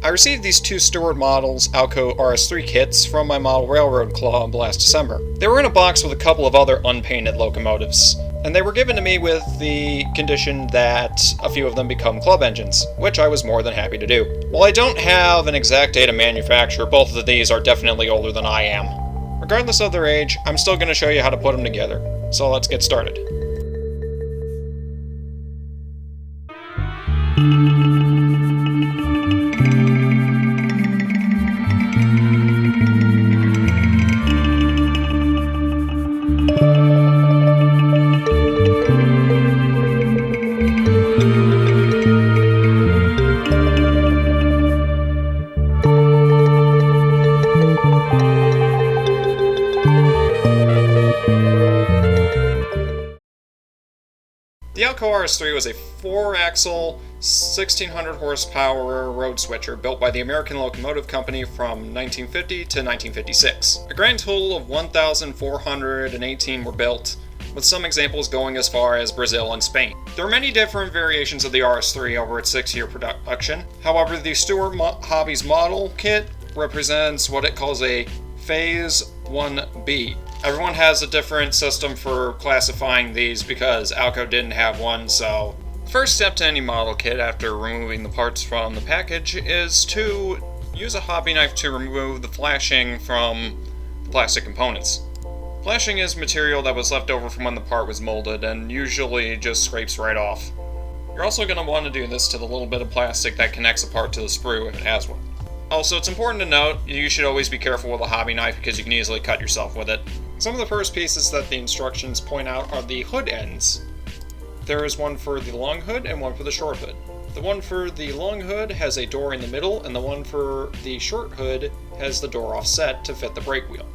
I received these two Stewart models Alco RS3 kits from my model Railroad Club last December. They were in a box with a couple of other unpainted locomotives, and they were given to me with the condition that a few of them become club engines, which I was more than happy to do. While I don't have an exact date of manufacture, both of these are definitely older than I am. Regardless of their age, I'm still going to show you how to put them together, so let's get started. The Alco RS3 was a 4-axle, 1600 horsepower road switcher built by the American Locomotive Company from 1950 to 1956. A grand total of 1,418 were built, with some examples going as far as Brazil and Spain. There are many different variations of the RS3 over its 6-year production. However, the Stewart Hobbies model kit represents what it calls a Phase 1B. Everyone has a different system for classifying these because Alco didn't have one, so the first step to any model kit after removing the parts from the package is to use a hobby knife to remove the flashing from the plastic components. Flashing is material that was left over from when the part was molded and usually just scrapes right off. You're also going to want to do this to the little bit of plastic that connects the part to the sprue if it has one. Also, it's important to note you should always be careful with a hobby knife because you can easily cut yourself with it. Some of the first pieces that the instructions point out are the hood ends. There is one for the long hood and one for the short hood. The one for the long hood has a door in the middle, and the one for the short hood has the door offset to fit the brake wheel.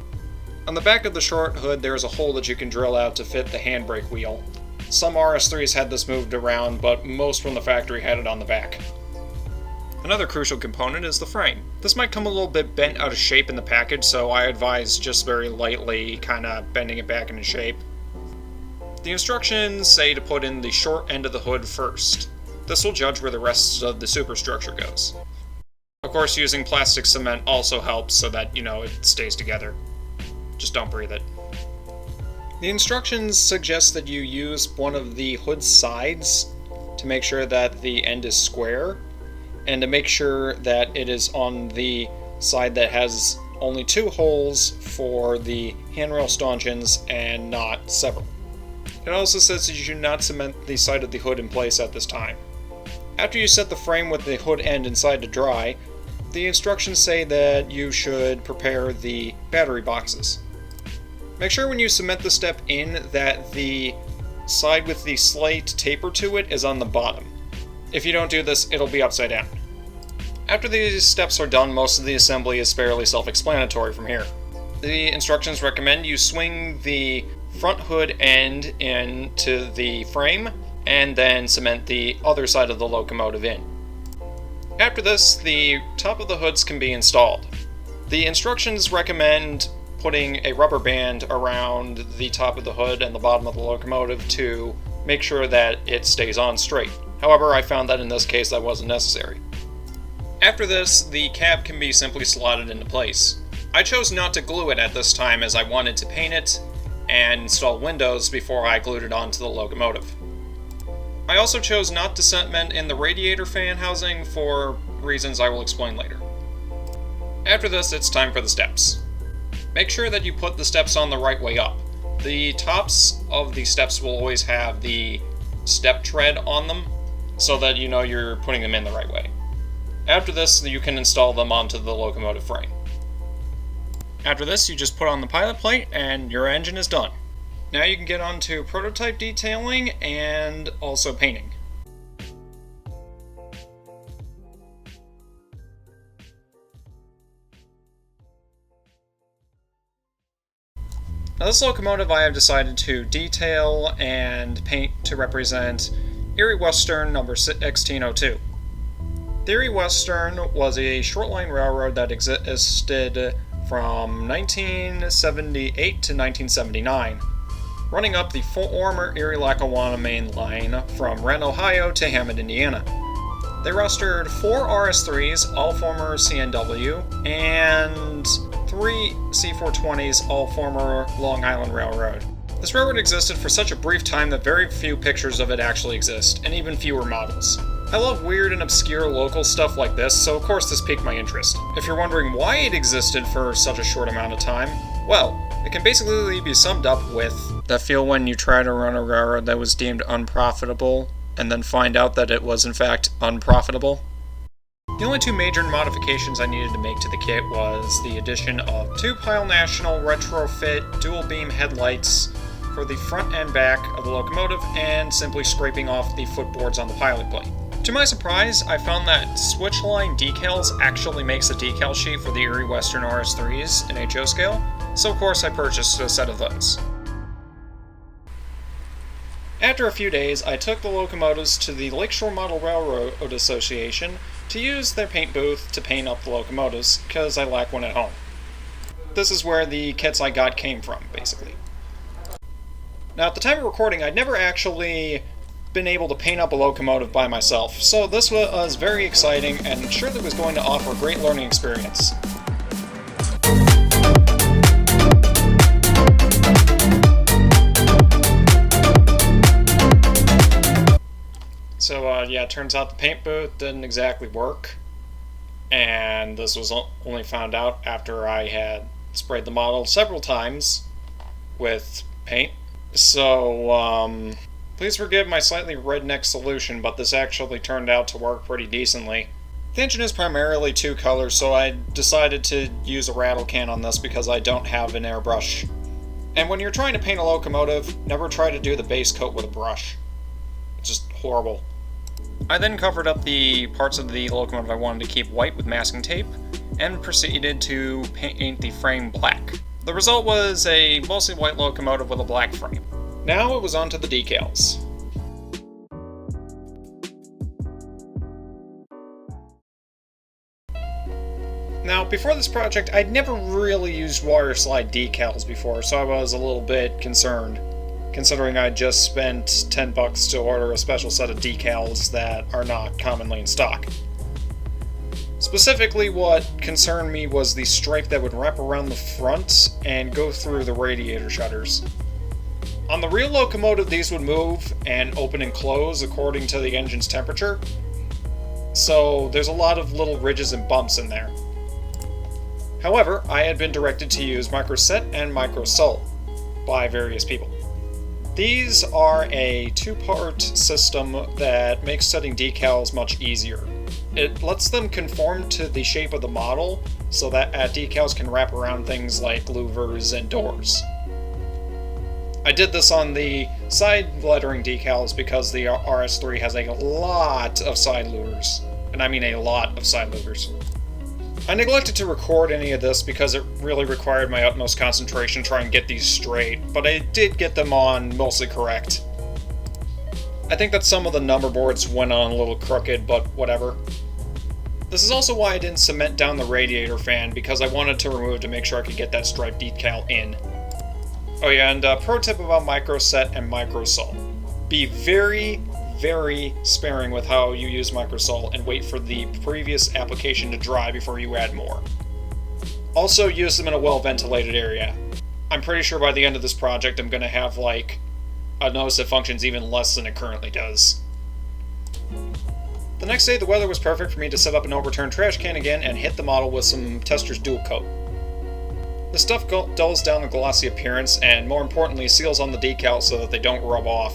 On the back of the short hood there is a hole that you can drill out to fit the handbrake wheel. Some RS3s had this moved around, but most from the factory had it on the back. Another crucial component is the frame. This might come a little bit bent out of shape in the package, so I advise just very lightly kind of bending it back into shape. The instructions say to put in the short end of the hood first. This will judge where the rest of the superstructure goes. Of course, using plastic cement also helps so that, it stays together. Just don't breathe it. The instructions suggest that you use one of the hood sides to make sure that the end is square, and to make sure that it is on the side that has only 2 holes for the handrail stanchions and not several. It also says that you should not cement the side of the hood in place at this time. After you set the frame with the hood end inside to dry, the instructions say that you should prepare the battery boxes. Make sure when you cement the step in that the side with the slight taper to it is on the bottom. If you don't do this, it'll be upside down. After these steps are done, most of the assembly is fairly self-explanatory from here. The instructions recommend you swing the front hood end into the frame, and then cement the other side of the locomotive in. After this, the top of the hoods can be installed. The instructions recommend putting a rubber band around the top of the hood and the bottom of the locomotive to make sure that it stays on straight. However, I found that in this case that wasn't necessary. After this, the cab can be simply slotted into place. I chose not to glue it at this time as I wanted to paint it and install windows before I glued it onto the locomotive. I also chose not to cement in the radiator fan housing for reasons I will explain later. After this, it's time for the steps. Make sure that you put the steps on the right way up. The tops of the steps will always have the step tread on them, so that you know you're putting them in the right way. After this, you can install them onto the locomotive frame. After this, you just put on the pilot plate and your engine is done. Now you can get on to prototype detailing and also painting. Now this locomotive I have decided to detail and paint to represent Erie Western number 1602. The Erie Western was a short line railroad that existed from 1978 to 1979, running up the former Erie-Lackawanna main line from Renton, Ohio to Hammond, Indiana. They rostered 4 RS3s, all former CNW, and 3 C420s, all former Long Island Railroad. This railroad existed for such a brief time that very few pictures of it actually exist, and even fewer models. I love weird and obscure local stuff like this, so of course this piqued my interest. If you're wondering why it existed for such a short amount of time, well, it can basically be summed up with that feel when you try to run a railroad that was deemed unprofitable, and then find out that it was in fact unprofitable. The only 2 major modifications I needed to make to the kit was the addition of 2 Pile National retrofit dual beam headlights for the front and back of the locomotive, and simply scraping off the footboards on the pilot plate. To my surprise, I found that Switchline Decals actually makes a decal sheet for the Erie Western RS3s in HO scale, so of course I purchased a set of those. After a few days, I took the locomotives to the Lakeshore Model Railroad Association to use their paint booth to paint up the locomotives, because I lack one at home. This is where the kits I got came from, basically. Now, at the time of recording, I'd never actually been able to paint up a locomotive by myself, so this was very exciting and surely was going to offer a great learning experience. So yeah, it turns out the paint booth didn't exactly work, and this was only found out after I had sprayed the model several times with paint. So, please forgive my slightly redneck solution, but this actually turned out to work pretty decently. The engine is primarily 2 colors, so I decided to use a rattle can on this because I don't have an airbrush. And when you're trying to paint a locomotive, never try to do the base coat with a brush. It's just horrible. I then covered up the parts of the locomotive I wanted to keep white with masking tape, and proceeded to paint the frame black. The result was a mostly white locomotive with a black frame. Now it was on to the decals. Now, before this project, I'd never really used water slide decals before, so I was a little bit concerned, considering I just spent $10 to order a special set of decals that are not commonly in stock. Specifically, what concerned me was the stripe that would wrap around the front and go through the radiator shutters. On the real locomotive, these would move and open and close according to the engine's temperature, so there's a lot of little ridges and bumps in there. However, I had been directed to use microset and microsol by various people. These are a 2-part system that makes setting decals much easier. It lets them conform to the shape of the model so that decals can wrap around things like louvers and doors. I did this on the side lettering decals because the RS3 has a lot of side louvers, and I mean a lot of side louvers. I neglected to record any of this because it really required my utmost concentration to try and get these straight, but I did get them on mostly correct. I think that some of the number boards went on a little crooked, but whatever. This is also why I didn't cement down the radiator fan, because I wanted to remove to make sure I could get that stripe decal in. Oh yeah, and pro tip about microset and microsol. Be very, very sparing with how you use microsol and wait for the previous application to dry before you add more. Also use them in a well-ventilated area. I'm pretty sure by the end of this project I'm going to have like a nose that functions even less than it currently does. The next day the weather was perfect for me to set up an overturned trash can again and hit the model with some Tester's Dual Coat. This stuff dulls down the glossy appearance and, more importantly, seals on the decals so that they don't rub off.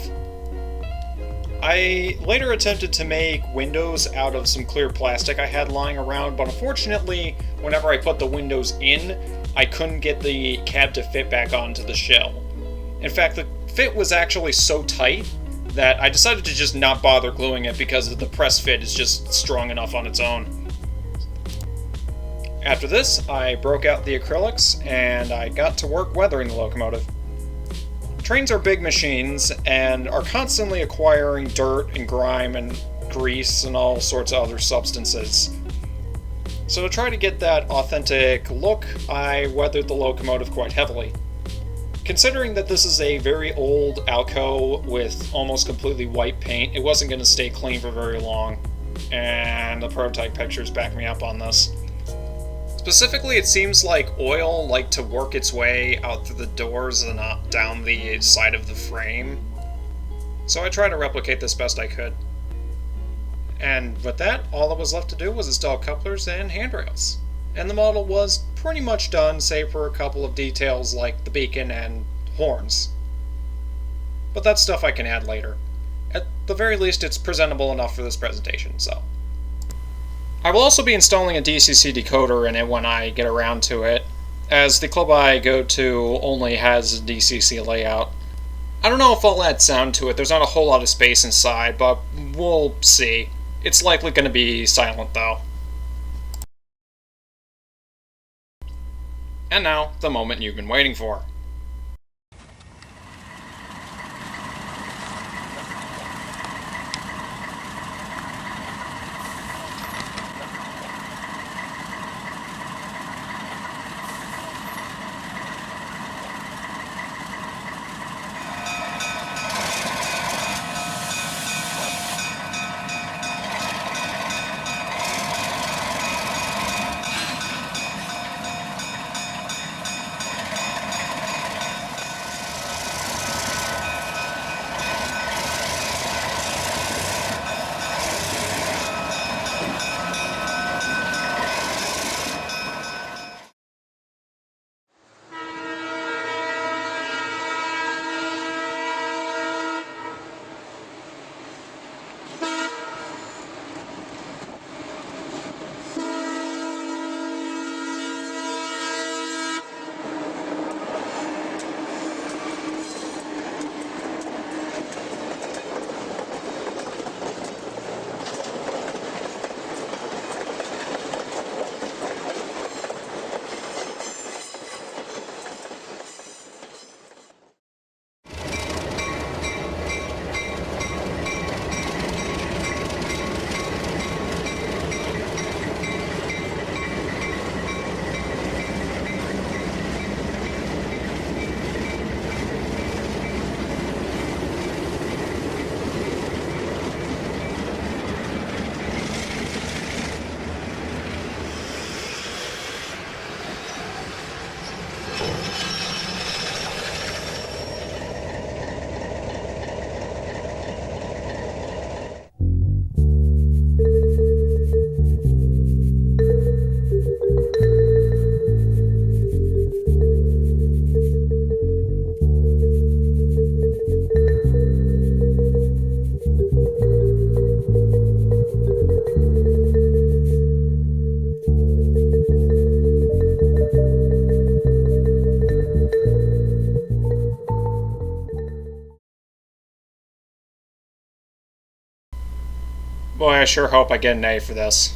I later attempted to make windows out of some clear plastic I had lying around, but unfortunately, whenever I put the windows in, I couldn't get the cab to fit back onto the shell. In fact, the fit was actually so tight that I decided to just not bother gluing it because the press fit is just strong enough on its own. After this, I broke out the acrylics and I got to work weathering the locomotive. Trains are big machines and are constantly acquiring dirt and grime and grease and all sorts of other substances. So to try to get that authentic look, I weathered the locomotive quite heavily. Considering that this is a very old Alco with almost completely white paint, it wasn't going to stay clean for very long. and the prototype pictures back me up on this. Specifically, it seems like oil liked to work its way out through the doors and up down the side of the frame. So I tried to replicate this best I could. And with that, all that was left to do was install couplers and handrails. And the model was pretty much done, save for a couple of details like the beacon and horns. But that's stuff I can add later. At the very least, it's presentable enough for this presentation, so. I will also be installing a DCC decoder in it when I get around to it, as the club I go to only has a DCC layout. I don't know if I'll add sound to it, there's not a whole lot of space inside, but we'll see. It's likely going to be silent though. And now, the moment you've been waiting for. Boy, I sure hope I get an A for this.